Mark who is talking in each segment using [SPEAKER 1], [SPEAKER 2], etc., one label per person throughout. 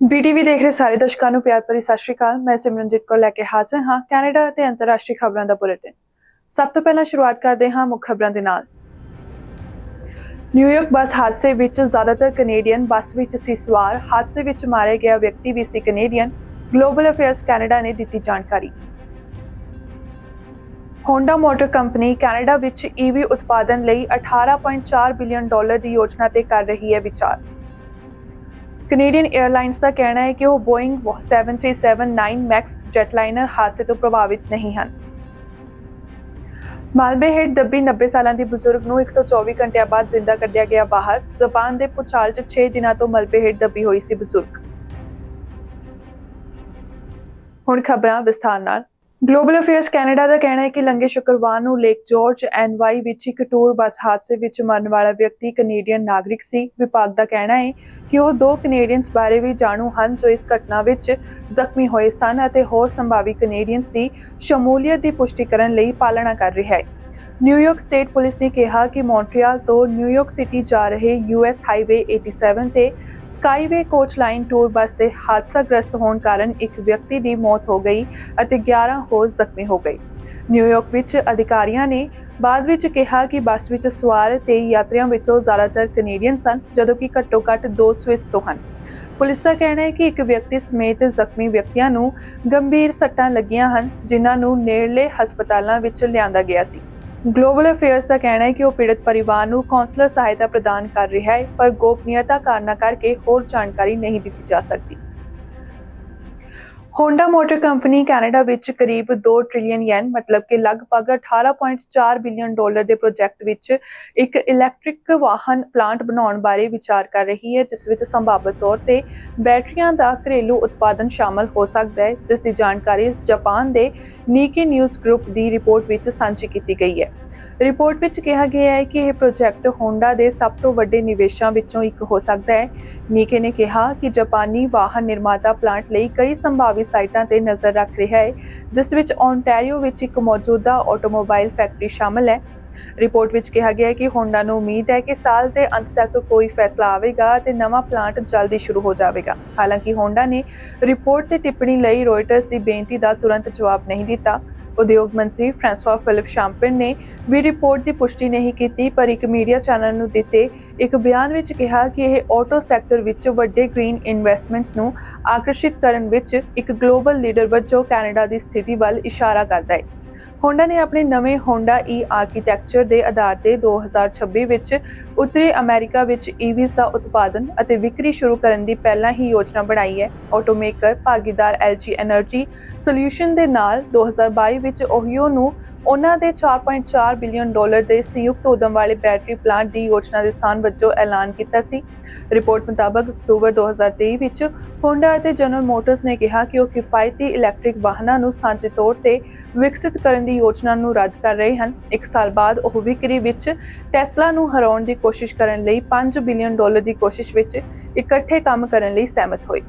[SPEAKER 1] BTV ਦੇਖ ਰਹੇ ਸਾਰੇ ਦਰਸ਼ਕਾਂ ਨੂੰ ਪਿਆਰ ਭਰੀ ਸਤਿ ਸ਼੍ਰੀ ਅਕਾਲ। ਮੈਂ ਸਿਮਰਨਜੀਤ ਕੌਰ ਲੈ ਕੇ ਹਾਜ਼ਰ ਹਾਂ ਕੈਨੇਡਾ ਅਤੇ ਅੰਤਰਰਾਸ਼ਟਰੀ ਖਬਰਾਂ ਦਾ ਬੁਲੇਟਿਨ। ਸਭ ਤੋਂ ਪਹਿਲਾਂ ਸ਼ੁਰੂਆਤ ਕਰਦੇ ਹਾਂ ਮੁੱਖ ਖਬਰਾਂ ਦੇ ਨਾਲ। ਨਿਊਯਾਰਕ ਬੱਸ ਹਾਦਸੇ ਵਿੱਚ ਜ਼ਿਆਦਾਤਰ ਕੈਨੇਡੀਅਨ ਬੱਸ ਵਿੱਚ ਸੀ ਸਵਾਰ। ਹਾਦਸੇ ਵਿੱਚ ਮਾਰੇ ਗਿਆ ਵਿਅਕਤੀ ਵੀ ਸੀ ਕੈਨੇਡੀਅਨ। ਗਲੋਬਲ ਅਫੇਅਰਸ ਕੈਨੇਡਾ ਨੇ ਦਿੱਤੀ ਜਾਣਕਾਰੀ। ਹੋਂਡਾ ਮੋਟਰ ਕੰਪਨੀ ਕੈਨੇਡਾ ਵਿੱਚ EV ਉਤਪਾਦਨ ਲਈ $18.4 ਬਿਲੀਅਨ ਦੀ ਯੋਜਨਾ ਤੇ ਕਰ ਰਹੀ ਹੈ ਵਿਚਾਰ। ਕੈਨੇਡੀਅਨ 에ਅਰਲਾਈਨਸ ਦਾ ਕਹਿਣਾ ਹੈ ਕਿ ਉਹ ਬੋਇੰਗ 737-9 ਮੈਕਸ ਜੈਟਲਾਈਨਰ ਹਾਦਸੇ ਤੋਂ ਪ੍ਰਭਾਵਿਤ ਨਹੀਂ ਹਨ। ਮਾਲਬੇ ਹੇਠ ਦੱਬੀ 90 ਸਾਲਾਂ ਦੀ ਬਜ਼ੁਰਗ ਨੂੰ 124 ਘੰਟਿਆਂ ਬਾਅਦ ਜ਼ਿੰਦਾ ਕੱਢਿਆ ਗਿਆ ਬਾਹਰ। ਜਾਪਾਨ ਦੇ ਭੂਚਾਲ 'ਚ 6 ਦਿਨਾਂ ਤੋਂ ਮਲਬੇ ਹੇਠ ਦੱਬੀ ਹੋਈ ਸੀ ਬਜ਼ੁਰਗ। ਹੁਣ ਖਬਰਾਂ ਵਿਸਥਾਰ ਨਾਲ। ਗਲੋਬਲ ਅਫੇਅਰਸ ਕੈਨੇਡਾ ਦਾ ਕਹਿਣਾ ਹੈ ਕਿ ਲੰਘੇ ਸ਼ੁੱਕਰਵਾਰ ਨੂੰ ਲੇਕ ਜਾਰਜ NY ਵਿੱਚ ਇੱਕ ਟੂਰ ਬੱਸ ਹਾਦਸੇ ਵਿੱਚ ਮਰਨ ਵਾਲਾ ਵਿਅਕਤੀ ਕੈਨੇਡੀਅਨ ਨਾਗਰਿਕ ਸੀ। ਵਿਭਾਗ ਦਾ ਕਹਿਣਾ ਹੈ ਕਿ ਉਹ 2 ਕੈਨੇਡੀਅਨਸ ਬਾਰੇ ਵੀ ਜਾਣੂ ਹਨ ਜੋ ਇਸ ਘਟਨਾ ਵਿੱਚ ਜ਼ਖਮੀ ਹੋਏ ਸਨ ਅਤੇ ਹੋਰ ਸੰਭਾਵੀ ਕੈਨੇਡੀਅਨਸ ਦੀ ਸ਼ਮੂਲੀਅਤ ਦੀ ਪੁਸ਼ਟੀ ਕਰਨ ਲਈ ਪਾਲਣਾ ਕਰ ਰਿਹਾ ਹੈ। ਨਿਊਯਾਰਕ ਸਟੇਟ ਪੁਲਿਸ ਨੇ ਕਿਹਾ ਕਿ ਮੌਂਟਰੀਅਲ ਤੋਂ ਨਿਊਯਾਰਕ ਸਿਟੀ ਜਾ ਰਹੇ US ਹਾਈਵੇ 87 ਤੇ ਸਕਾਈਵੇ ਕੋਚ ਲਾਈਨ ਟੂਰ ਬੱਸ ਦੇ ਹਾਦਸਾਗ੍ਰਸਤ ਹੋਣ ਕਾਰਨ ਇੱਕ ਵਿਅਕਤੀ ਦੀ ਮੌਤ ਹੋ ਗਈ ਅਤੇ 11 ਹੋਰ ਜ਼ਖਮੀ ਹੋ ਗਏ। ਨਿਊਯਾਰਕ ਵਿੱਚ ਅਧਿਕਾਰੀਆਂ ਨੇ ਬਾਅਦ ਵਿੱਚ ਕਿਹਾ ਕਿ ਬੱਸ ਵਿੱਚ ਸਵਾਰ 23 ਯਾਤਰੀਆਂ ਵਿੱਚੋਂ ਜ਼ਿਆਦਾਤਰ ਕੈਨੇਡੀਅਨ ਸਨ, ਜਦੋਂ ਕਿ ਘੱਟੋ-ਘੱਟ 2 ਸਵਿਸ ਤੋਂ ਹਨ। ਪੁਲਿਸ ਦਾ ਕਹਿਣਾ ਹੈ ਕਿ ਇੱਕ ਵਿਅਕਤੀ ਸਮੇਤ ਜ਼ਖਮੀ ਵਿਅਕਤੀਆਂ ਨੂੰ ਗੰਭੀਰ ਸੱਟਾਂ ਲੱਗੀਆਂ ਹਨ, ਜਿਨ੍ਹਾਂ ਨੂੰ ਨੇੜਲੇ ਹਸਪਤਾਲਾਂ ਵਿੱਚ ਲਿਆਂਦਾ ਗਿਆ ਸੀ। ਗਲੋਬਲ ਅਫੇਅਰਸ ਦਾ ਕਹਿਣਾ ਹੈ ਕਿ ਉਹ ਪੀੜਤ ਪਰਿਵਾਰ ਨੂੰ ਕੌਂਸਲਰ ਸਹਾਇਤਾ ਪ੍ਰਦਾਨ ਕਰ ਰਿਹਾ ਹੈ, ਪਰ ਗੋਪਨੀਯਤਾ ਕਾਰਨਾਂ ਕਰਕੇ ਹੋਰ ਜਾਣਕਾਰੀ ਨਹੀਂ ਦਿੱਤੀ ਜਾ ਸਕਦੀ। ਹੋਂਡਾ ਮੋਟਰ ਕੰਪਨੀ ਕੈਨੇਡਾ ਵਿੱਚ ਕਰੀਬ 2 ਟ੍ਰਿਲੀਅਨ ਯੈਨ ਮਤਲਬ ਕਿ ਲਗਭਗ $18.4 ਬਿਲੀਅਨ ਦੇ ਪ੍ਰੋਜੈਕਟ ਵਿੱਚ ਇੱਕ ਇਲੈਕਟ੍ਰਿਕ ਵਾਹਨ ਪਲਾਂਟ ਬਣਾਉਣ ਬਾਰੇ ਵਿਚਾਰ ਕਰ ਰਹੀ ਹੈ, ਜਿਸ ਵਿੱਚ ਸੰਭਾਵਤ ਤੌਰ ਤੇ ਬੈਟਰੀਆਂ ਦਾ ਘਰੇਲੂ ਉਤਪਾਦਨ ਸ਼ਾਮਲ ਹੋ ਸਕਦਾ ਹੈ, ਜਿਸ ਦੀ ਜਾਣਕਾਰੀ ਜਾਪਾਨ ਦੇ ਨੀਕੀ ਨਿਊਜ਼ ਗਰੁੱਪ ਦੀ ਰਿਪੋਰਟ ਵਿੱਚ ਸਾਂਝੀ ਕੀਤੀ ਗਈ ਹੈ। ਰਿਪੋਰਟ ਵਿੱਚ ਕਿਹਾ ਗਿਆ ਹੈ ਕਿ ਇਹ ਪ੍ਰੋਜੈਕਟ ਹੋਂਡਾ ਦੇ ਸਭ ਤੋਂ ਵੱਡੇ ਨਿਵੇਸ਼ਾਂ ਵਿੱਚੋਂ ਇੱਕ ਹੋ ਸਕਦਾ ਹੈ। ਨੀਕੇ ਨੇ ਕਿਹਾ ਕਿ ਜਾਪਾਨੀ ਵਾਹਨ ਨਿਰਮਾਤਾ ਪਲਾਂਟ ਲਈ ਕਈ ਸੰਭਾਵੀ ਸਾਈਟਾਂ ਤੇ ਨਜ਼ਰ ਰੱਖ ਰਿਹਾ ਹੈ, ਜਿਸ ਵਿੱਚ ਓਨਟਾਰੀਓ ਵਿੱਚ ਇੱਕ ਮੌਜੂਦਾ ਆਟੋਮੋਬਾਈਲ ਫੈਕਟਰੀ ਸ਼ਾਮਲ ਹੈ। ਰਿਪੋਰਟ ਵਿੱਚ ਕਿਹਾ ਗਿਆ ਹੈ ਕਿ ਹੋਂਡਾ ਨੂੰ ਉਮੀਦ ਹੈ ਕਿ ਸਾਲ ਦੇ ਅੰਤ ਤੱਕ ਕੋਈ ਫੈਸਲਾ ਆਵੇਗਾ ਅਤੇ ਨਵਾਂ ਪਲਾਂਟ ਜਲਦੀ ਸ਼ੁਰੂ ਹੋ ਜਾਵੇਗਾ। ਹਾਲਾਂਕਿ ਹੋਂਡਾ ਨੇ ਰਿਪੋਰਟ ਤੇ ਟਿੱਪਣੀ ਲਈ ਰੋਇਟਰਸ ਦੀ ਬੇਨਤੀ ਦਾ ਤੁਰੰਤ ਜਵਾਬ ਨਹੀਂ ਦਿੱਤਾ। ਉਦਯੋਗ ਮੰਤਰੀ ਫ੍ਰਾਂਸਵਾ ਫਿਲਿਪ ਸ਼ਾਂਪੇਨ ਨੇ ਵੀ ਰਿਪੋਰਟ ਦੀ ਪੁਸ਼ਟੀ ਨਹੀਂ ਕੀਤੀ, ਪਰ ਇੱਕ ਮੀਡੀਆ ਚੈਨਲ ਨੂੰ ਦਿੱਤੇ ਇੱਕ ਬਿਆਨ ਵਿੱਚ ਕਿਹਾ ਕਿ ਇਹ ਆਟੋ ਸੈਕਟਰ ਵਿੱਚ ਵੱਡੇ ਗ੍ਰੀਨ ਇਨਵੈਸਟਮੈਂਟਸ ਨੂੰ ਆਕਰਸ਼ਿਤ ਕਰਨ ਵਿੱਚ ਇੱਕ ਗਲੋਬਲ ਲੀਡਰ ਵਜੋਂ ਕੈਨੇਡਾ ਦੀ ਸਥਿਤੀ ਵੱਲ ਇਸ਼ਾਰਾ ਕਰਦਾ ਹੈ। ਹੋਂਡਾ ਨੇ ਆਪਣੇ ਨਵੇਂ ਹੋਂਡਾ ਆਰਕੀਟੈਕਚਰ ਦੇ ਆਧਾਰ ਤੇ 2026 ਵਿੱਚ ਉੱਤਰੀ ਅਮਰੀਕਾ ਵਿੱਚ EVs ਦਾ ਉਤਪਾਦਨ ਅਤੇ ਵਿਕਰੀ ਸ਼ੁਰੂ ਕਰਨ ਦੀ ਪਹਿਲਾਂ ਹੀ ਯੋਜਨਾ ਬਣਾਈ ਹੈ। ਆਟੋਮੇਕਰ ਭਾਗੀਦਾਰ LG ਐਨਰਜੀ ਸੋਲਿਊਸ਼ਨ ਦੇ ਨਾਲ 2022 ਵਿੱਚ ਓਹੀਓ ਨੂੰ ਉਹਨਾਂ ਦੇ $4.4 ਬਿਲੀਅਨ ਦੇ ਸੰਯੁਕਤ ਉਦਮ ਵਾਲੇ ਬੈਟਰੀ ਪਲਾਂਟ ਦੀ ਯੋਜਨਾ ਦੇ ਸਥਾਨ ਵਜੋਂ ਐਲਾਨ ਕੀਤਾ ਸੀ। ਰਿਪੋਰਟ ਮੁਤਾਬਕ ਅਕਤੂਬਰ 2023 ਵਿੱਚ ਹੋਂਡਾ ਅਤੇ ਜਨਰਲ ਮੋਟਰਸ ਨੇ ਕਿਹਾ ਕਿ ਉਹ ਕਿਫਾਇਤੀ ਇਲੈਕਟ੍ਰਿਕ ਵਾਹਨਾਂ ਨੂੰ ਸਾਂਝੇ ਤੌਰ ਤੇ ਵਿਕਸਿਤ ਕਰਨ ਦੀ ਯੋਜਨਾ ਨੂੰ ਰੱਦ ਕਰ ਰਹੇ ਹਨ। 1 ਸਾਲ ਬਾਅਦ ਉਹ ਵਿਕਰੀ ਵਿੱਚ ਟੈਸਲਾ ਨੂੰ ਹਰਾਉਣ ਦੀ ਕੋਸ਼ਿਸ਼ ਕਰਨ ਲਈ $5 ਬਿਲੀਅਨ ਦੀ ਕੋਸ਼ਿਸ਼ ਵਿੱਚ ਇਕੱਠੇ ਕੰਮ ਕਰਨ ਲਈ ਸਹਿਮਤ ਹੋਏ।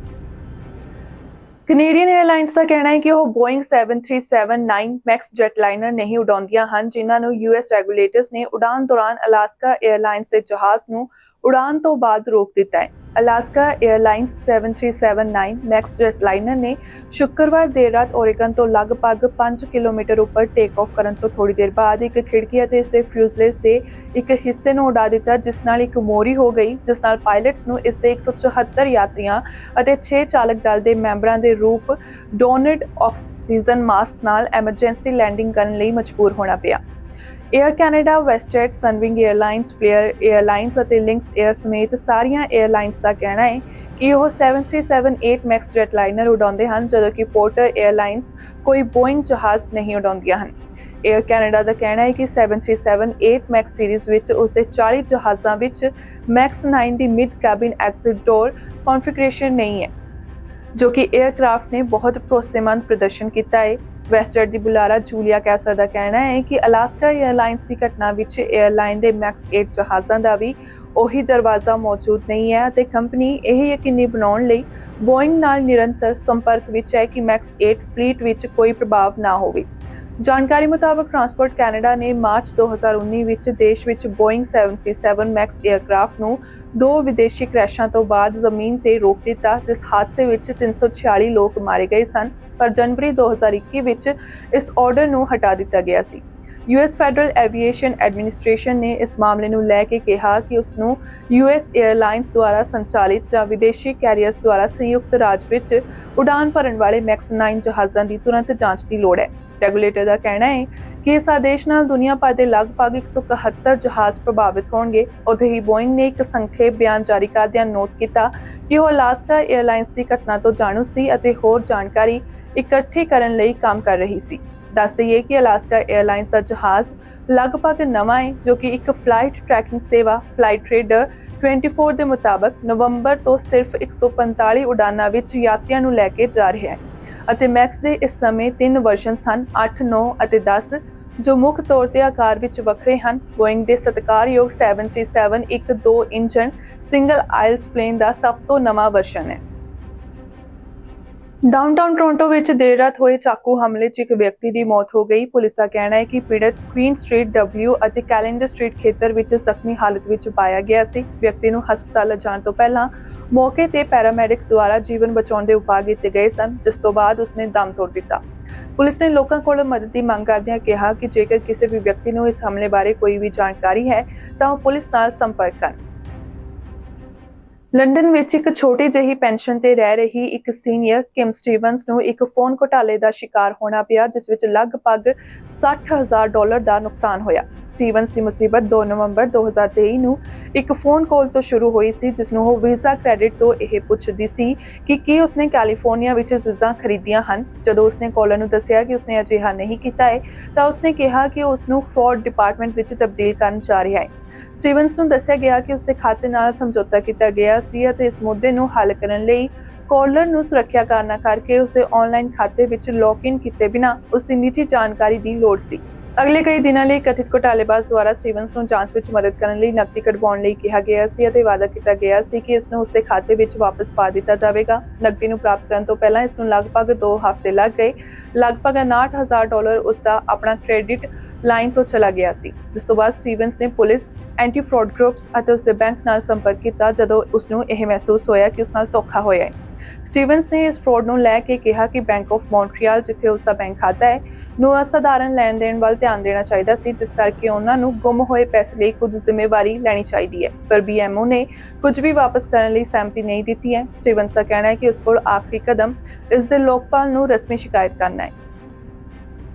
[SPEAKER 1] ਕੈਨੇਡੀਅਨ 에ਅਰਲਾਈਨਸ ਦਾ ਕਹਿਣਾ ਹੈ ਕਿ ਉਹ ਬੋਇੰਗ 737-9 ਮੈਕਸ ਜੈਟਲਾਈਨਰ ਨਹੀਂ ਉਡਾਉਂਦੀਆਂ ਹਨ, ਜਿਨ੍ਹਾਂ ਨੂੰ US ਰੈਗੂਲੇਟਰਸ ਨੇ ਉਡਾਨ ਦੌਰਾਨ ਅਲਾਸਕਾ 에ਅਰਲਾਈਨਸ ਦੇ ਜਹਾਜ਼ ਨੂੰ ਉਡਾਨ ਤੋਂ ਬਾਅਦ ਰੋਕ ਦਿੱਤਾ ਹੈ। ਅਲਾਸਕਾ 에ਅਰਲਾਈਨਸ 737-9 ਮੈਕਸ ਜੈਟਲਾਈਨਰ ਨੇ ਸ਼ੁੱਕਰਵਾਰ ਦੇਰ ਰਾਤ ਓਰੇਗਨ ਤੋਂ ਲਗਭਗ 5 ਕਿਲੋਮੀਟਰ ਉੱਪਰ ਟੇਕ ਆਫ ਕਰਨ ਤੋਂ ਥੋੜੀ ਦੇਰ ਬਾਅਦ ਇੱਕ ਖਿੜਕੀ ਅਤੇ ਇਸਦੇ ਫਿਊਜ਼ਲੇਜ ਦੇ ਇੱਕ ਹਿੱਸੇ ਨੂੰ ਉਡਾ ਦਿੱਤਾ, ਜਿਸ ਨਾਲ ਇੱਕ ਮੋਰੀ ਹੋ ਗਈ, ਜਿਸ ਨਾਲ ਪਾਇਲਟਸ ਨੂੰ ਇਸ ਦੇ 174 ਯਾਤਰੀਆਂ ਅਤੇ 6 ਚਾਲਕ ਦਲ ਦੇ ਮੈਂਬਰਾਂ ਦੇ ਰੂਪ ਡੋਨਡ ਆਕਸੀਜਨ ਮਾਸਕ ਨਾਲ ਐਮਰਜੈਂਸੀ ਲੈਂਡਿੰਗ ਕਰਨ ਲਈ ਮਜਬੂਰ ਹੋਣਾ ਪਿਆ। Air Canada, WestJet, Sunwing airlines, Flair airlines ਅਤੇ ਲਿੰਕਸ 에ਅਰ ਸਮੇਤ ਸਾਰੀਆਂ 에ਅਰਲਾਈਨਸ ਦਾ ਕਹਿਣਾ ਹੈ ਕਿ ਉਹ 737-8 ਮੈਕਸ ਜੈਟਲਾਈਨਰ ਉਡਾਉਂਦੇ ਹਨ, ਜਦੋਂ ਕਿ ਪੋਰਟਰ 에ਅਰਲਾਈਨਸ ਕੋਈ ਬੋਇੰਗ ਜਹਾਜ਼ ਨਹੀਂ ਉਡਾਉਂਦੀਆਂ ਹਨ। ਏਅਰ ਕੈਨੇਡਾ ਦਾ ਕਹਿਣਾ ਹੈ ਕਿ 737-8 ਮੈਕਸ ਸੀਰੀਜ਼ ਵਿੱਚ ਉਸਦੇ 40 ਜਹਾਜ਼ਾਂ ਵਿੱਚ ਮੈਕਸ 9 ਦੀ ਮਿਡ ਕੈਬਿਨ ਐਗਜ਼ਿਟ ਡੋਰ ਕਨਫਿਗਰੇਸ਼ਨ ਨਹੀਂ ਹੈ, ਜੋ ਕਿ ਏਅਰਕ੍ਰਾਫਟ ਨੇ ਬਹੁਤ ਭਰੋਸੇਮੰਦ ਪ੍ਰਦਰਸ਼ਨ ਕੀਤਾ ਹੈ। ਵੈਸਟਜੈਟ ਦੀ ਬੁਲਾਰਾ ਜੂਲੀਆ ਕੈਸਰ ਦਾ ਕਹਿਣਾ ਹੈ ਕਿ ਅਲਾਸਕਾ 에ਅਰਲਾਈਨਸ ਦੀ ਘਟਨਾ ਵਿੱਚ 에ਅਰਲਾਈਨ ਦੇ ਮੈਕਸ 8 ਜਹਾਜ਼ਾਂ ਦਾ ਵੀ ਉਹੀ ਦਰਵਾਜ਼ਾ ਮੌਜੂਦ ਨਹੀਂ ਹੈ ਅਤੇ ਕੰਪਨੀ ਇਹ ਯਕੀਨੀ ਬਣਾਉਣ ਲਈ ਬੋਇੰਗ ਨਾਲ ਨਿਰੰਤਰ ਸੰਪਰਕ ਵਿੱਚ ਹੈ ਕਿ ਮੈਕਸ 8 ਫਲੀਟ ਵਿੱਚ ਕੋਈ ਪ੍ਰਭਾਵ ਨਾ ਹੋਵੇ। ਜਾਣਕਾਰੀ ਮੁਤਾਬਕ ਟਰਾਂਸਪੋਰਟ ਕੈਨੇਡਾ ਨੇ ਮਾਰਚ 2019 ਵਿੱਚ ਦੇਸ਼ ਵਿੱਚ ਬੋਇੰਗ 737 ਮੈਕਸ 에ਅਰਕ੍ਰਾਫਟ ਨੂੰ ਦੋ ਵਿਦੇਸ਼ੀ ਕ੍ਰੈਸ਼ਾਂ ਤੋਂ ਬਾਅਦ ਜ਼ਮੀਨ ਤੇ ਰੋਕ ਦਿੱਤਾ, ਜਿਸ ਹਾਦਸੇ ਵਿੱਚ 346 ਲੋਕ ਮਾਰੇ ਗਏ ਸਨ। ਪਰ ਜਨਵਰੀ 2021 ਵਿੱਚ ਇਸ ਆਰਡਰ ਨੂੰ ਹਟਾ ਦਿੱਤਾ ਗਿਆ ਸੀ। US ਫੈਡਰਲ ਐਵੀਏਸ਼ਨ ਐਡਮਿਨਿਸਟ੍ਰੇਸ਼ਨ ਨੇ ਇਸ ਮਾਮਲੇ ਨੂੰ ਲੈ ਕੇ ਕਿਹਾ ਕਿ ਉਸ ਨੂੰ US 에ਅਰਲਾਈਨਸ ਦੁਆਰਾ ਸੰਚਾਲਿਤ ਜਾਂ ਵਿਦੇਸ਼ੀ ਕੈਰੀਅਰਸ ਦੁਆਰਾ ਸੰਯੁਕਤ ਰਾਜ ਵਿੱਚ ਉਡਾਨ ਭਰਨ ਵਾਲੇ ਮੈਕਸ 9 ਜਹਾਜ਼ਾਂ ਦੀ ਤੁਰੰਤ ਜਾਂਚ ਦੀ ਲੋੜ ਹੈ। ਰੈਗੂਲੇਟਰ ਦਾ ਕਹਿਣਾ ਹੈ ਕਿ ਇਸ ਆਦੇਸ਼ ਨਾਲ ਦੁਨੀਆ ਭਰ ਦੇ ਲਗਭਗ 171 ਜਹਾਜ਼ ਪ੍ਰਭਾਵਿਤ ਹੋਣਗੇ। ਉੱਥੇ ਹੀ ਬੋਇੰਗ ਨੇ ਇੱਕ ਸੰਖੇਪ ਬਿਆਨ ਜਾਰੀ ਕਰਦਿਆਂ ਨੋਟ ਕੀਤਾ ਕਿ ਉਹ ਅਲਾਸਕਾ 에ਅਰਲਾਈਨਸ ਦੀ ਘਟਨਾ ਤੋਂ ਜਾਣੂ ਸੀ ਅਤੇ ਹੋਰ ਜਾਣਕਾਰੀ ਇਕੱਠੀ ਕਰਨ ਲਈ ਕੰਮ ਕਰ ਰਹੀ ਸੀ। ਦੱਸ ਦਈਏ ਕਿ ਅਲਾਸਕਾ 에ਅਰਲਾਈਨਸ ਦਾ ਜਹਾਜ਼ ਲਗਭਗ ਨਵਾਂ ਹੈ, ਜੋ ਕਿ ਇੱਕ ਫਲਾਈਟ ਟਰੈਕਿੰਗ ਸੇਵਾ ਫਲਾਈਟ ਟ੍ਰੇਡਰ 24 ਦੇ ਮੁਤਾਬਕ ਨਵੰਬਰ ਤੋਂ ਸਿਰਫ 145 ਉਡਾਨਾਂ ਵਿੱਚ ਯਾਤਰੀਆਂ ਨੂੰ ਲੈ ਕੇ ਜਾ ਰਿਹਾ ਹੈ ਅਤੇ ਮੈਕਸ ਦੇ ਇਸ ਸਮੇਂ 3 ਵਰਜ਼ਨ ਹਨ, 8, 9 ਅਤੇ 10, ਜੋ ਮੁੱਖ ਤੌਰ ਤੇ ਆਕਾਰ ਵਿੱਚ ਵੱਖਰੇ ਹਨ। ਬੋਇੰਗ ਦੇ ਸਤਿਕਾਰਯੋਗ 737 ਇੱਕ 2 ਇੰਜਨ ਸਿੰਗਲ ਆਇਲਸ ਪਲੇਨ ਦਾ ਸਭ ਤੋਂ ਨਵਾਂ ਵਰਜ਼ਨ ਹੈ। ਡਾਊਨਟਾਊਨ ਟੋਰਾਂਟੋ ਵਿੱਚ ਦੇਰ ਰਾਤ ਹੋਏ ਚਾਕੂ ਹਮਲੇ 'ਚ ਇੱਕ ਵਿਅਕਤੀ ਦੀ ਮੌਤ ਹੋ ਗਈ। ਪੁਲਿਸ ਦਾ ਕਹਿਣਾ ਹੈ ਕਿ ਪੀੜਤ ਕੁਈਨ ਸਟਰੀਟ W ਅਤੇ ਕੈਲੰਡਰ ਸਟਰੀਟ ਖੇਤਰ ਵਿੱਚ ਜ਼ਖਮੀ ਹਾਲਤ ਵਿੱਚ ਪਾਇਆ ਗਿਆ ਸੀ। ਵਿਅਕਤੀ ਨੂੰ ਹਸਪਤਾਲ ਲਿਜਾਣ ਤੋਂ ਪਹਿਲਾਂ ਮੌਕੇ ਤੇ ਪੈਰਾਮੈਡਿਕਸ ਦੁਆਰਾ ਜੀਵਨ ਬਚਾਉਣ ਦੇ ਉਪਾਅ ਕੀਤੇ ਗਏ ਸਨ, ਜਿਸ ਤੋਂ ਬਾਅਦ ਉਸਨੇ ਦਮ ਤੋੜ ਦਿੱਤਾ। ਪੁਲਿਸ ਨੇ ਲੋਕਾਂ ਕੋਲੋਂ ਮਦਦ ਦੀ ਮੰਗ ਕਰਦਿਆਂ ਕਿਹਾ ਕਿ ਜੇਕਰ ਕਿਸੇ ਵੀ ਵਿਅਕਤੀ ਨੂੰ ਇਸ ਹਮਲੇ ਬਾਰੇ ਕੋਈ ਵੀ ਜਾਣਕਾਰੀ ਹੈ ਤਾਂ ਉਹ ਪੁਲਿਸ ਨਾਲ ਸੰਪਰਕ ਕਰਨ। ਲੰਡਨ ਵਿੱਚ ਇੱਕ ਛੋਟੀ ਜਿਹੀ ਪੈਨਸ਼ਨ ਤੇ ਰਹਿ ਰਹੀ ਇੱਕ ਸੀਨੀਅਰ ਕਿਮ ਸਟੀਵਨਸ ਨੂੰ ਇੱਕ ਫੋਨ ਘੁਟਾਲੇ ਦਾ ਸ਼ਿਕਾਰ ਹੋਣਾ ਪਿਆ, ਜਿਸ ਵਿੱਚ ਲਗਭਗ $60,000 ਦਾ ਨੁਕਸਾਨ ਹੋਇਆ। ਸਟੀਵਨਸ ਦੀ ਮੁਸੀਬਤ 2 ਨਵੰਬਰ 2023 ਨੂੰ ਇੱਕ ਫੋਨ ਕਾਲ ਤੋਂ ਸ਼ੁਰੂ ਹੋਈ ਸੀ, ਜਿਸ ਨੂੰ ਉਹ ਵੀਜ਼ਾ ਕ੍ਰੈਡਿਟ ਤੋਂ ਇਹ ਪੁੱਛਦੀ ਸੀ ਕਿ ਕੀ ਉਸਨੇ ਕੈਲੀਫੋਰਨੀਆ ਵਿੱਚ ਚੀਜ਼ਾਂ ਖਰੀਦੀਆਂ ਹਨ। ਜਦੋਂ ਉਸਨੇ ਕਾਲਰ ਨੂੰ ਦੱਸਿਆ ਕਿ ਉਸਨੇ ਅਜਿਹਾ ਨਹੀਂ ਕੀਤਾ ਹੈ ਤਾਂ ਉਸਨੇ ਕਿਹਾ ਕਿ ਉਹ ਉਸਨੂੰ ਫਰਾਡ ਡਿਪਾਰਟਮੈਂਟ ਵਿੱਚ ਤਬਦੀਲ ਕਰਨ ਜਾ ਰਿਹਾ ਹੈ। ਸਟੀਵਨਸ ਨੂੰ ਦੱਸਿਆ ਗਿਆ ਕਿ ਉਸਦੇ ਖਾਤੇ ਨਾਲ ਸਮਝੌਤਾ ਕੀਤਾ ਗਿਆ ਸੀ ਅਤੇ ਇਸ ਮੁੱਦੇ ਨੂੰ ਹੱਲ ਕਰਨ ਲਈ ਕਾਲਰ ਨੂੰ ਸੁਰੱਖਿਆ ਕਾਰਨਾਂ ਕਰਕੇ ਉਸਦੇ ਆਨਲਾਈਨ ਖਾਤੇ ਵਿੱਚ ਲੌਗਇਨ ਕੀਤੇ ਬਿਨਾਂ ਉਸਦੀ ਨਿੱਜੀ ਜਾਣਕਾਰੀ ਦੀ ਲੋੜ ਸੀ। ਅਗਲੇ ਕਈ ਦਿਨਾਂ ਲਈ ਕਥਿਤ ਘੁਟਾਲੇਬਾਜ਼ ਦੁਆਰਾ ਸਟੀਵਨਸ ਨੂੰ ਜਾਂਚ ਵਿੱਚ ਮਦਦ ਕਰਨ ਲਈ ਨਕਦੀ ਕਢਵਾਉਣ ਲਈ ਕਿਹਾ ਗਿਆ ਸੀ ਅਤੇ ਵਾਅਦਾ ਕੀਤਾ ਗਿਆ ਸੀ ਕਿ ਇਸ ਨੂੰ ਉਸਦੇ ਖਾਤੇ ਵਿੱਚ ਵਾਪਸ ਪਾ ਦਿੱਤਾ ਜਾਵੇਗਾ। ਨਕਦੀ ਨੂੰ ਪ੍ਰਾਪਤ ਕਰਨ ਤੋਂ ਪਹਿਲਾਂ ਇਸ ਨੂੰ ਲਗਭਗ 2 ਹਫ਼ਤੇ ਲੱਗ ਗਏ। ਲਗਭਗ $59,000 ਉਸਦਾ ਆਪਣਾ ਕ੍ਰੈਡਿਟ ਲਾਈਨ ਤੋਂ ਚਲਾ ਗਿਆ ਸੀ, ਜਿਸ ਤੋਂ ਬਾਅਦ ਸਟੀਵਨਸ ਨੇ ਪੁਲਿਸ, ਐਂਟੀ ਫਰਾਡ ਗਰੁੱਪਸ ਅਤੇ ਉਸਦੇ ਬੈਂਕ ਨਾਲ ਸੰਪਰਕ ਕੀਤਾ ਜਦੋਂ ਉਸਨੂੰ ਇਹ ਮਹਿਸੂਸ ਹੋਇਆ ਕਿ ਉਸ ਨਾਲ ਧੋਖਾ ਹੋਇਆ ਹੈ। ਸਟੀਵਨਸ ਨੇ ਇਸ ਫਰਾਡ ਨੂੰ ਲੈ ਕੇ ਕਿਹਾ ਕਿ ਬੈਂਕ ਆਫ ਮੌਂਟਰੀਅਲ, ਜਿੱਥੇ ਉਸਦਾ ਬੈਂਕ ਖਾਤਾ ਹੈ, ਨੂੰ ਅਸਾਧਾਰਨ ਲੈਣ ਦੇਣ ਵੱਲ ਧਿਆਨ ਦੇਣਾ ਚਾਹੀਦਾ ਸੀ, ਜਿਸ ਕਰਕੇ ਉਹਨਾਂ ਨੂੰ ਗੁੰਮ ਹੋਏ ਪੈਸੇ ਲਈ ਕੁਝ ਜ਼ਿੰਮੇਵਾਰੀ ਲੈਣੀ ਚਾਹੀਦੀ ਹੈ। ਪਰ BMO ਨੇ ਕੁਝ ਵੀ ਵਾਪਸ ਕਰਨ ਲਈ ਸਹਿਮਤੀ ਨਹੀਂ ਦਿੱਤੀ ਹੈ। ਸਟੀਵਨਸ ਦਾ ਕਹਿਣਾ ਹੈ ਕਿ ਉਸ ਕੋਲ ਆਖਰੀ ਕਦਮ ਇਸ ਦੇ ਲੋਕਪਾਲ ਨੂੰ ਰਸਮੀ ਸ਼ਿਕਾਇਤ ਕਰਨਾ ਹੈ।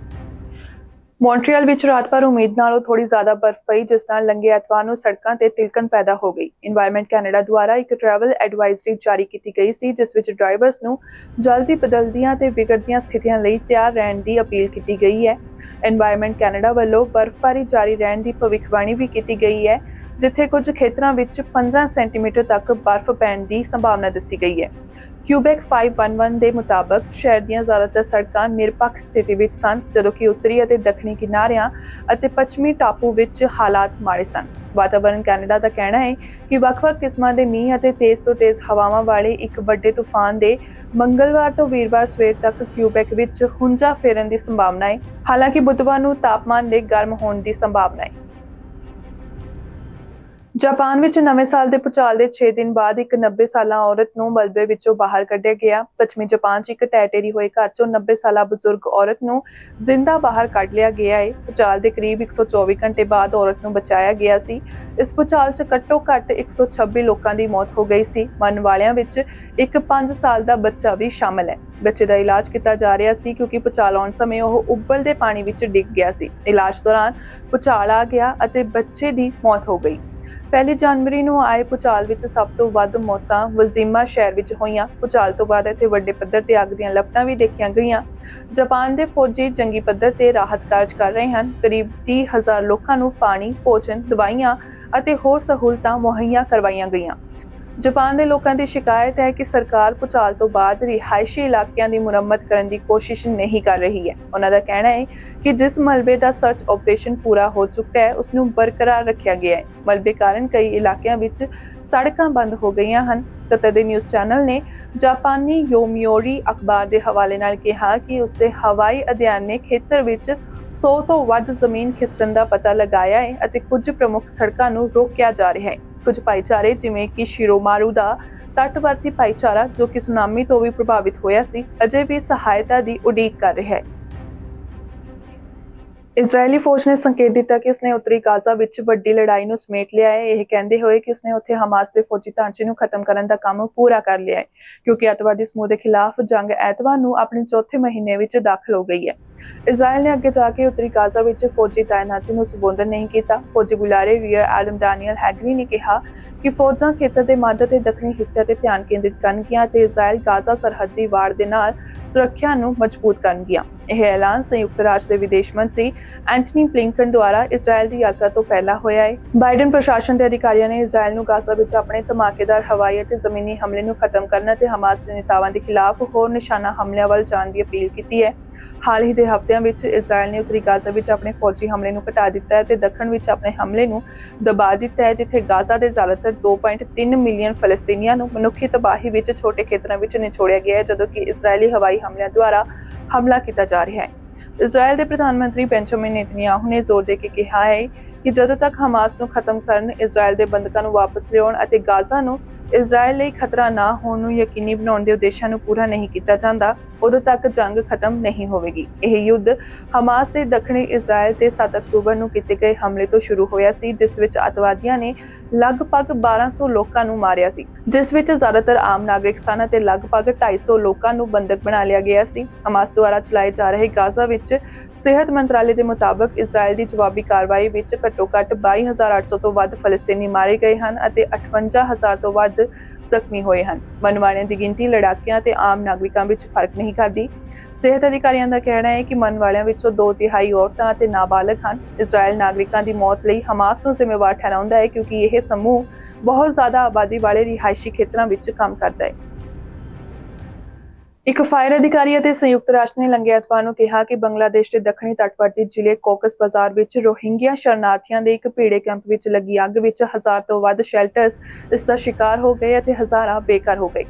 [SPEAKER 1] ਮੌਂਟਰੀਅਲ ਵਿੱਚ ਰਾਤ ਭਰ ਉਮੀਦ ਨਾਲੋਂ ਥੋੜੀ ਜ਼ਿਆਦਾ ਬਰਫ਼ ਪਈ, ਜਿਸ ਨਾਲ ਲੰਘੇ ਐਤਵਾਰ ਨੂੰ ਸੜਕਾਂ ਤੇ ਤਿਲਕਣ ਪੈਦਾ ਹੋ ਗਈ। ਇਨਵਾਇਰਨਮੈਂਟ ਕੈਨੇਡਾ ਦੁਆਰਾ ਇੱਕ ਟਰੈਵਲ ਐਡਵਾਈਜ਼ਰੀ ਜਾਰੀ ਕੀਤੀ ਗਈ ਸੀ, ਜਿਸ ਵਿੱਚ ਡਰਾਈਵਰਸ ਨੂੰ ਜਲਦੀ ਬਦਲਦੀਆਂ ਤੇ ਵਿਗੜਦੀਆਂ ਸਥਿਤੀਆਂ ਲਈ ਤਿਆਰ ਰਹਿਣ ਦੀ ਅਪੀਲ ਕੀਤੀ ਗਈ ਹੈ। ਇਨਵਾਇਰਨਮੈਂਟ ਕੈਨੇਡਾ ਵੱਲੋਂ ਬਰਫ਼ਬਾਰੀ ਜਾਰੀ ਰਹਿਣ ਦੀ ਭਵਿੱਖਬਾਣੀ ਵੀ ਕੀਤੀ ਗਈ ਹੈ, ਜਿੱਥੇ ਕੁਝ ਖੇਤਰਾਂ ਵਿੱਚ 15 ਸੈਂਟੀਮੀਟਰ ਤੱਕ ਬਰਫ਼ ਪੈਣ ਦੀ ਸੰਭਾਵਨਾ ਦੱਸੀ ਗਈ ਹੈ। ਕਿਊਬੈਕ 511 ਦੇ ਮੁਤਾਬਕ ਸ਼ਹਿਰ ਦੀਆਂ ਜ਼ਿਆਦਾਤਰ ਸੜਕਾਂ ਨਿਰਪੱਖ ਸਥਿਤੀ ਵਿੱਚ ਸਨ, ਜਦੋਂ ਕਿ ਉੱਤਰੀ ਅਤੇ ਦੱਖਣੀ ਕਿਨਾਰਿਆਂ ਅਤੇ ਪੱਛਮੀ ਟਾਪੂ ਵਿੱਚ ਹਾਲਾਤ ਮਾੜੇ ਸਨ। ਵਾਤਾਵਰਣ ਕੈਨੇਡਾ ਦਾ ਕਹਿਣਾ ਹੈ ਕਿ ਵੱਖ-ਵੱਖ ਕਿਸਮਾਂ ਦੇ ਮੀਂਹ ਅਤੇ ਤੇਜ਼ ਤੋਂ ਤੇਜ਼ ਹਵਾਵਾਂ ਵਾਲੇ ਇੱਕ ਵੱਡੇ ਤੂਫਾਨ ਦੇ ਮੰਗਲਵਾਰ ਤੋਂ ਵੀਰਵਾਰ ਸਵੇਰ ਤੱਕ ਕਿਊਬੈਕ ਵਿੱਚ ਹੁੰਜਾ ਫੇਰਨ ਦੀ ਸੰਭਾਵਨਾ ਹੈ। ਹਾਲਾਂਕਿ ਬੁੱਧਵਾਰ ਨੂੰ ਤਾਪਮਾਨ ਦੇ ਗਰਮ ਹੋਣ ਦੀ ਸੰਭਾਵਨਾ ਹੈ। ਜਾਪਾਨ ਵਿੱਚ ਨਵੇਂ ਸਾਲ ਦੇ ਭੂਚਾਲ ਦੇ 6 ਦਿਨ ਬਾਅਦ ਇੱਕ 90 ਸਾਲਾ ਔਰਤ ਨੂੰ ਮਲਬੇ ਵਿੱਚੋਂ ਬਾਹਰ ਕੱਢਿਆ ਗਿਆ। ਪੱਛਮੀ ਜਾਪਾਨ 'ਚ ਇੱਕ ਢਹਿ-ਢੇਰੀ ਹੋਏ ਘਰ 'ਚੋਂ 90 ਸਾਲਾ ਬਜ਼ੁਰਗ ਔਰਤ ਨੂੰ ਜ਼ਿੰਦਾ ਬਾਹਰ ਕੱਢ ਲਿਆ ਗਿਆ ਹੈ। ਭੂਚਾਲ ਦੇ ਕਰੀਬ 124 ਘੰਟੇ ਬਾਅਦ ਔਰਤ ਨੂੰ ਬਚਾਇਆ ਗਿਆ ਸੀ। ਇਸ ਭੂਚਾਲ 'ਚ ਘੱਟੋ-ਘੱਟ 126 ਲੋਕਾਂ ਦੀ ਮੌਤ ਹੋ ਗਈ ਸੀ। ਮਰਨ ਵਾਲਿਆਂ ਵਿੱਚ ਇੱਕ 5 ਸਾਲ ਦਾ ਬੱਚਾ ਵੀ ਸ਼ਾਮਲ ਹੈ। ਬੱਚੇ ਦਾ ਇਲਾਜ ਕੀਤਾ ਜਾ ਰਿਹਾ ਸੀ ਕਿਉਂਕਿ ਭੂਚਾਲ ਆਉਣ ਸਮੇਂ ਉਹ ਉਬਲਦੇ ਪਾਣੀ ਵਿੱਚ ਡਿੱਗ ਗਿਆ ਸੀ। ਇਲਾਜ ਦੌਰਾਨ ਭੂਚਾਲ ਆ ਗਿਆ ਅਤੇ ਬੱਚੇ ਦੀ ਮੌਤ ਹੋ ਗਈ। 1 ਜਨਵਰੀ ਨੂੰ ਆਏ ਭੂਚਾਲ ਵਿੱਚ ਸਭ ਤੋਂ ਵੱਧ ਮੌਤਾਂ ਵਜ਼ੀਮਾ ਸ਼ਹਿਰ ਵਿੱਚ ਹੋਈਆਂ। ਭੂਚਾਲ ਤੋਂ ਬਾਅਦ ਇੱਥੇ ਵੱਡੇ ਪੱਧਰ ਤੇ ਅੱਗ ਦੀਆਂ ਲਪਟਾਂ ਵੀ ਦੇਖੀਆਂ ਗਈਆਂ। ਜਾਪਾਨ ਦੇ ਫੌਜੀ ਜੰਗੀ ਪੱਧਰ ਤੇ ਰਾਹਤ ਕਾਰਜ ਕਰ ਰਹੇ ਹਨ। ਕਰੀਬ 30,000 ਲੋਕਾਂ ਨੂੰ ਪਾਣੀ, ਭੋਜਨ, ਦਵਾਈਆਂ ਅਤੇ ਹੋਰ ਸਹੂਲਤਾਂ ਮੁਹੱਈਆ ਕਰਵਾਈਆਂ ਗਈਆਂ। ਜਾਪਾਨ ਦੇ ਲੋਕਾਂ ਦੀ ਸ਼ਿਕਾਇਤ ਹੈ ਕਿ ਸਰਕਾਰ ਭੂਚਾਲ ਤੋਂ ਬਾਅਦ ਰਿਹਾਇਸ਼ੀ ਇਲਾਕਿਆਂ ਦੀ ਮੁਰੰਮਤ ਕਰਨ ਦੀ ਕੋਸ਼ਿਸ਼ ਨਹੀਂ ਕਰ ਰਹੀ ਹੈ। ਉਹਨਾਂ ਦਾ ਕਹਿਣਾ ਹੈ ਕਿ ਜਿਸ ਮਲਬੇ ਦਾ ਸਰਚ ਆਪਰੇਸ਼ਨ ਪੂਰਾ ਹੋ ਚੁੱਕਾ ਹੈ, ਉਸ ਨੂੰ ਬਰਕਰਾਰ ਰੱਖਿਆ ਗਿਆ ਹੈ। ਮਲਬੇ ਕਾਰਨ ਕਈ ਇਲਾਕਿਆਂ ਵਿੱਚ ਸੜਕਾਂ ਬੰਦ ਹੋ ਗਈਆਂ ਹਨ। ਕਤਰ ਦੇ ਨਿਊਜ਼ ਚੈਨਲ ਨੇ ਜਾਪਾਨੀ ਯੋਮਿਓਰੀ ਅਖਬਾਰ ਦੇ ਹਵਾਲੇ ਨਾਲ ਕਿਹਾ ਕਿ ਉਸਦੇ ਹਵਾਈ ਅਧਿਐਨ ਨੇ ਖੇਤਰ ਵਿੱਚ 100 ਤੋਂ ਵੱਧ ਜ਼ਮੀਨ ਖਿਸਕਣ ਦਾ ਪਤਾ ਲਗਾਇਆ ਹੈ ਅਤੇ ਕੁਝ ਪ੍ਰਮੁੱਖ ਸੜਕਾਂ ਨੂੰ ਰੋਕਿਆ ਜਾ ਰਿਹਾ ਹੈ। ਕੁਝ ਭਾਈਚਾਰੇ ਜਿਵੇਂ ਕਿ ਸ਼ਿਰੋਮਾਰੂ ਦਾ ਤੱਟਵਰਤੀ ਭਾਈਚਾਰਾ ਜੋ ਕਿ ਸੁਨਾਮੀ ਤੋਂ ਵੀ ਪ੍ਰਭਾਵਿਤ ਹੋਇਆ ਸੀ, ਅਜੇ ਵੀ ਸਹਾਇਤਾ ਦੀ ਉਡੀਕ ਕਰ ਰਿਹਾ ਹੈ। ਇਜ਼ਰਾਈਲੀ ਫੌਜ ਨੇ ਸੰਕੇਤ ਦਿੱਤਾ ਕਿ ਉਸਨੇ ਉੱਤਰੀ ਗਾਜ਼ਾ ਵਿੱਚ ਵੱਡੀ ਲੜਾਈ ਨੂੰ ਸਮੇਟ ਲਿਆ ਹੈ, ਇਹ ਕਹਿੰਦੇ ਹੋਏ ਕਿ ਉਸਨੇ ਉੱਥੇ ਹਮਾਸ ਦੇ ਫੌਜੀ ਢਾਂਚੇ ਨੂੰ ਖਤਮ ਕਰਨ ਦਾ ਕੰਮ ਪੂਰਾ ਕਰ ਲਿਆ ਹੈ, ਕਿਉਂਕਿ ਅੱਤਵਾਦੀ ਸਮੂਹ ਦੇ ਖਿਲਾਫ ਜੰਗ ਐਤਵਾਰ ਨੂੰ ਆਪਣੇ ਚੌਥੇ ਮਹੀਨੇ ਵਿੱਚ ਦਾਖਲ ਹੋ ਗਈ ਹੈ। ਇਜ਼ਰਾਈਲ ਨੇ ਅੱਗੇ ਜਾ ਕੇ ਉੱਤਰੀ ਗਾਜ਼ਾ ਵਿੱਚ ਫੌਜੀ ਤਾਇਨਾਤੀ ਨੂੰ ਸੰਬੋਧਨ ਨਹੀਂ ਕੀਤਾ। ਫੌਜੀ ਬੁਲਾਰੇ ਰੀਅਰ ਐਡਮ ਡੈਨੀਅਲ ਹੈਗਰੀ ਨੇ ਕਿਹਾ ਕਿ ਫੌਜਾਂ ਖੇਤਰ ਦੇ ਮੱਧ ਅਤੇ ਦੱਖਣੀ ਹਿੱਸਿਆਂ ਤੇ ਧਿਆਨ ਕੇਂਦਰਿਤ ਕਰਨਗੀਆਂ ਤੇ ਇਜ਼ਰਾਈਲ ਗਾਜ਼ਾ ਸਰਹੱਦੀ ਵਾੜ ਦੇ ਨਾਲ ਸੁਰੱਖਿਆ ਨੂੰ ਮਜ਼ਬੂਤ ਕਰਨਗੀਆਂ। ਇਹ ਐਲਾਨ ਸੰਯੁਕਤ ਰਾਸ਼ਟਰ ਦੇ ਵਿਦੇਸ਼ ਮੰਤਰੀ ਐਂਟਨੀ ਬਲਿੰਕਨ ਦੁਆਰਾ ਇਜ਼ਰਾਈਲ ਦੀ ਯਾਤਰਾ ਤੋਂ ਪਹਿਲਾਂ ਹੋਇਆ ਹੈ। ਬਾਈਡਨ ਪ੍ਰਸ਼ਾਸਨ ਦੇ ਅਧਿਕਾਰੀਆਂ ਨੇ ਇਜ਼ਰਾਈਲ ਨੂੰ ਗਾਜ਼ਾ ਵਿੱਚ ਆਪਣੇ ਧਮਾਕੇਦਾਰ ਹਵਾਈ ਅਤੇ ਜ਼ਮੀਨੀ ਹਮਲੇ ਨੂੰ ਖਤਮ ਕਰਨ ਅਤੇ ਹਮਾਸ ਦੇ ਨੇਤਾਵਾਂ ਦੇ ਖਿਲਾਫ ਹੋਰ ਨਿਸ਼ਾਨਾ ਹਮਲਿਆਂ ਵੱਲ ਜਾਣ ਦੀ ਅਪੀਲ ਕੀਤੀ ਹੈ। ਹਾਲ ਹੀ ਦੇ ਹਫ਼ਤਿਆਂ ਵਿੱਚ ਇਜ਼ਰਾਈਲ ਨੇ ਉੱਤਰੀ ਗਾਜ਼ਾ ਵਿੱਚ ਆਪਣੇ ਫੌਜੀ ਹਮਲੇ ਨੂੰ ਘਟਾ ਦਿੱਤਾ ਹੈ ਤੇ ਦੱਖਣ ਵਿੱਚ ਆਪਣੇ ਹਮਲੇ ਨੂੰ ਦਬਾ ਦਿੱਤਾ ਹੈ, ਜਿੱਥੇ ਗਾਜ਼ਾ ਦੇ ਜ਼ਿਆਦਾਤਰ 2.3 ਮਿਲੀਅਨ ਫਲਸਤੀਨੀਆਂ ਨੂੰ ਮਨੁੱਖੀ ਤਬਾਹੀ ਵਿੱਚ ਛੋਟੇ ਖੇਤਰਾਂ ਵਿੱਚ ਨਿਚੋੜਿਆ ਗਿਆ ਹੈ, ਜਦੋਂ ਕਿ ਇਜ਼ਰਾਈਲੀ ਹਵਾਈ ਹਮਲਿਆਂ ਦੁਆਰਾ ਹਮਲਾ ਕੀਤਾ ਜਾ ਰਿਹਾ ਹੈ। ਇਜ਼ਰਾਈਲ ਦੇ ਪ੍ਰਧਾਨ ਮੰਤਰੀ ਬੈਂਜਾਮਿਨ ਨੇਤਨਯਾਹੂ ਨੇ ਜ਼ੋਰ ਦੇ ਕੇ ਕਿਹਾ ਹੈ ਕਿ ਜਦੋਂ ਤੱਕ ਹਮਾਸ ਨੂੰ ਖਤਮ ਕਰਨ, ਇਜ਼ਰਾਈਲ ਦੇ ਬੰਦਕਾਂ ਨੂੰ ਵਾਪਸ ਲਿਆਉਣ ਅਤੇ ਗਾਜ਼ਾ ਨੂੰ ਇਜ਼ਰਾਈਲ ਲਈ ਖਤਰਾ ਨਾ ਹੋਣ ਨੂੰ ਯਕੀਨੀ ਬਣਾਉਣ ਦੇ ਉਦੇਸ਼ਾਂ ਨੂੰ ਪੂਰਾ ਨਹੀਂ ਕੀਤਾ ਜਾਂਦਾ, ਉਦੋਂ ਤੱਕ ਜੰਗ ਖਤਮ ਨਹੀਂ ਹੋਵੇਗੀ। ਇਹ ਯੁੱਧ ਹਮਾਸ ਦੇ ਦੱਖਣੀ ਇਜ਼ਰਾਈਲ ਤੇ 7 ਅਕਤੂਬਰ ਨੂੰ ਕੀਤੇ ਗਏ ਹਮਲੇ ਤੋਂ ਸ਼ੁਰੂ ਹੋਇਆ ਸੀ, ਜਿਸ ਵਿੱਚ ਅੱਤਵਾਦੀਆਂ ਨੇ ਲਗਭਗ 1200 ਲੋਕਾਂ ਨੂੰ ਮਾਰਿਆ ਸੀ, ਜਿਸ ਵਿੱਚ ਜ਼ਿਆਦਾਤਰ ਆਮ ਨਾਗਰਿਕ ਸਨ ਅਤੇ ਲਗਭਗ 250 ਲੋਕਾਂ ਨੂੰ ਬੰਦਕ ਬਣਾ ਲਿਆ ਗਿਆ ਸੀ। ਹਮਾਸ ਦੁਆਰਾ ਚਲਾਏ ਜਾ ਰਹੇ ਗਾਜ਼ਾ ਵਿੱਚ ਸਿਹਤ ਮੰਤਰਾਲੇ ਦੇ ਮੁਤਾਬਕ ਇਜ਼ਰਾਈਲ ਦੀ ਜਵਾਬੀ ਕਾਰਵਾਈ ਵਿੱਚ ਘੱਟੋ-ਘੱਟ 22,800 ਤੋਂ ਵੱਧ ਫਲਸਤੀਨੀ ਮਾਰੇ ਗਏ ਹਨ ਅਤੇ 58,000 ਤੋਂ ਵੱਧ ਜ਼ਖਮੀ ਹੋਏ ਹਨ। ਮਰਨ ਵਾਲਿਆਂ ਦੀ ਗਿਣਤੀ ਲੜਾਕਿਆਂ ਤੇ ਆਮ ਨਾਗਰਿਕਾਂ ਵਿੱਚ ਫਰਕ ਨਹੀਂ ਕਰਦੀ। ਸਿਹਤ ਅਧਿਕਾਰੀਆਂ ਦਾ ਕਹਿਣਾ ਹੈ ਕਿ ਮਰਨ ਵਾਲਿਆਂ ਵਿੱਚੋਂ 2/3 ਔਰਤਾਂ ਅਤੇ ਨਾਬਾਲਗ ਹਨ। ਇਜ਼ਰਾਈਲ ਨਾਗਰਿਕਾਂ ਦੀ ਮੌਤ ਲਈ ਹਮਾਸ ਨੂੰ ਜ਼ਿੰਮੇਵਾਰ ਠਹਿਰਾਉਂਦਾ ਹੈ, ਕਿਉਂਕਿ ਇਹ ਸਮੂਹ ਬਹੁਤ ਜ਼ਿਆਦਾ ਆਬਾਦੀ ਵਾਲੇ ਰਿਹਾਇਸ਼ੀ ਖੇਤਰਾਂ ਵਿੱਚ ਕੰਮ ਕਰਦਾ ਹੈ। ਇੱਕ ਫਾਇਰ ਅਧਿਕਾਰੀ ਅਤੇ ਸੰਯੁਕਤ ਰਾਸ਼ਟਰ ਨੇ ਲੰਘੇ ਐਤਵਾਰ ਨੂੰ ਕਿਹਾ ਕਿ ਬੰਗਲਾਦੇਸ਼ ਦੇ ਦੱਖਣੀ ਤੱਟਵਰਤੀ ਜ਼ਿਲ੍ਹੇ ਕੋਕਸ ਬਾਜ਼ਾਰ ਵਿੱਚ ਰੋਹਿੰਗਿਆ ਸ਼ਰਨਾਰਥੀਆਂ ਦੇ ਇੱਕ ਭੀੜੇ ਕੈਂਪ ਵਿੱਚ ਲੱਗੀ ਅੱਗ ਵਿੱਚ 1000 ਤੋਂ ਵੱਧ ਸ਼ੈਲਟਰਸ ਇਸ ਦਾ ਸ਼ਿਕਾਰ ਹੋ ਗਏ ਅਤੇ ਹਜ਼ਾਰਾਂ ਬੇਘਰ ਹੋ ਗਏ।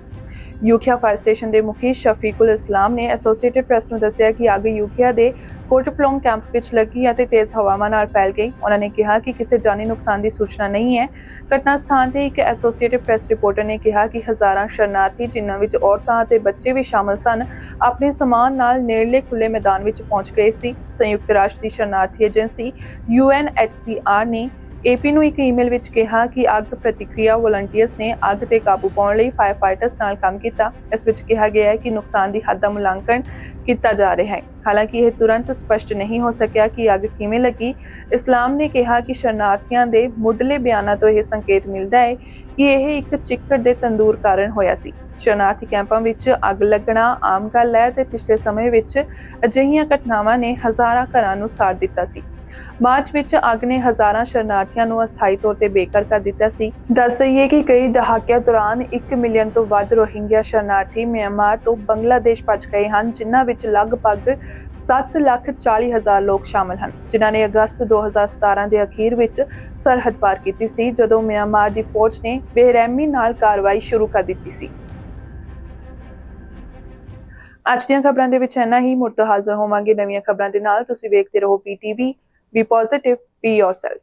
[SPEAKER 1] ਯੂਖਿਆ ਫਾਇਰ ਸਟੇਸ਼ਨ ਦੇ ਮੁਖੀ ਸ਼ਫੀਕੁਲ ਇਸਲਾਮ ਨੇ ਐਸੋਸੀਏਟਡ ਪ੍ਰੈਸ ਨੂੰ ਦੱਸਿਆ ਕਿ ਅੱਗ ਯੂਖਿਆ ਦੇ ਕੋਟਪਲੋਂਗ ਕੈਂਪ ਵਿੱਚ ਲੱਗੀ ਅਤੇ ਤੇਜ਼ ਹਵਾਵਾਂ ਨਾਲ ਫੈਲ ਗਈ। ਉਹਨਾਂ ਨੇ ਕਿਹਾ ਕਿ ਕਿਸੇ ਜਾਨੀ ਨੁਕਸਾਨ ਦੀ ਸੂਚਨਾ ਨਹੀਂ ਹੈ। ਘਟਨਾ ਸਥਾਨ ਤੇ ਇੱਕ ਐਸੋਸੀਏਟਡ ਪ੍ਰੈਸ ਰਿਪੋਰਟਰ ਨੇ ਕਿਹਾ ਕਿ ਹਜ਼ਾਰਾਂ ਸ਼ਰਨਾਰਥੀ, ਜਿਨ੍ਹਾਂ ਵਿੱਚ ਔਰਤਾਂ ਅਤੇ ਬੱਚੇ ਵੀ ਸ਼ਾਮਲ ਸਨ, ਆਪਣੇ ਸਮਾਨ ਨਾਲ ਨੇੜਲੇ ਖੁੱਲੇ ਮੈਦਾਨ ਵਿੱਚ ਪਹੁੰਚ ਗਏ ਸੀ। ਸੰਯੁਕਤ ਰਾਸ਼ਟਰ ਦੀ ਸ਼ਰਨਾਰਥੀ ਏਜੰਸੀ UNHCR ਨੇ AP ਨੂੰ ਇੱਕ ਈਮੇਲ ਵਿੱਚ ਕਿਹਾ ਕਿ ਅੱਗ ਪ੍ਰਤੀਕਿਰਿਆ ਵਲੰਟੀਅਰਸ ਨੇ ਅੱਗ ਤੇ ਕਾਬੂ ਪਾਉਣ ਲਈ ਫਾਇਰ ਫਾਈਟਰਸ ਨਾਲ ਕੰਮ ਕੀਤਾ। ਇਸ ਵਿੱਚ ਕਿਹਾ ਗਿਆ ਹੈ ਕਿ ਨੁਕਸਾਨ ਦੀ ਹੱਦ ਦਾ ਮੁਲਾਂਕਣ ਕੀਤਾ ਜਾ ਰਿਹਾ ਹੈ। ਹਾਲਾਂਕਿ ਇਹ ਤੁਰੰਤ ਸਪਸ਼ਟ ਨਹੀਂ ਹੋ ਸਕਿਆ ਕਿ ਅੱਗ ਕਿਵੇਂ ਲੱਗੀ। ਇਸਲਾਮ ਨੇ ਕਿਹਾ ਕਿ ਸ਼ਰਨਾਰਥੀਆਂ ਦੇ ਮੁੱਢਲੇ ਬਿਆਨਾਂ ਤੋਂ ਇਹ ਸੰਕੇਤ ਮਿਲਦਾ ਹੈ ਕਿ ਇਹ ਇੱਕ ਚਿੱਕੜ ਦੇ ਤੰਦੂਰ ਕਾਰਨ ਹੋਇਆ ਸੀ। ਸ਼ਰਨਾਰਥੀ ਕੈਂਪਾਂ ਵਿੱਚ ਅੱਗ ਲੱਗਣਾ ਆਮ ਗੱਲ ਹੈ ਤੇ ਪਿਛਲੇ ਸਮੇਂ ਵਿੱਚ ਅਜਿਹੀਆਂ ਘਟਨਾਵਾਂ ਨੇ ਹਜ਼ਾਰਾਂ ਘਰਾਂ ਨੂੰ ਸਾੜ ਦਿੱਤਾ ਸੀ। ਮਾਰਚ ਵਿੱਚ ਅੱਗ ਨੇ ਹਜ਼ਾਰਾਂ ਸ਼ਰਨਾਰਥੀਆਂ ਨੂੰ ਅਸਥਾਈ ਤੌਰ ਤੇ ਬੇਘਰ ਕਰ ਦਿੱਤਾ ਸੀ। ਦੱਸ ਦਈਏ ਕਿ ਕਈ ਦਹਾਕਿਆਂ ਦੌਰਾਨ 1 ਮਿਲੀਅਨ ਤੋਂ ਵੱਧ ਰੋਹਿੰਗਿਆ ਸ਼ਰਨਾਰਥੀ ਮਿਆਂਮਾਰ ਤੋਂ ਬੰਗਲਾਦੇਸ਼ ਭੱਜ ਗਏ ਹਨ, ਜਿਨ੍ਹਾਂ ਵਿੱਚ ਲਗਭਗ 7,40,000 ਲੋਕ ਸ਼ਾਮਲ ਹਨ, ਜਿਨ੍ਹਾਂ ਨੇ ਅਗਸਤ 2017 ਦੇ ਅਖੀਰ ਵਿੱਚ ਸਰਹੱਦ ਪਾਰ ਕੀਤੀ ਸੀ, ਜਦੋਂ ਮਿਆਂਮਾਰ ਦੀ ਫੌਜ ਨੇ ਬੇਰਹਿਮੀ ਨਾਲ ਕਾਰਵਾਈ ਸ਼ੁਰੂ ਕਰ ਦਿੱਤੀ ਸੀ। ਅੱਜ ਦੀਆਂ ਖਬਰਾਂ ਦੇ ਵਿੱਚ ਇੰਨਾ ਹੀ। ਮੁੜ ਤੋਂ ਹਾਜ਼ਰ ਹੋਵਾਂਗੇ ਨਵੀਆਂ ਖਬਰਾਂ ਦੇ ਨਾਲ। ਤੁਸੀਂ ਵੇਖਦੇ ਰਹੋ PTV। Be positive, be yourself.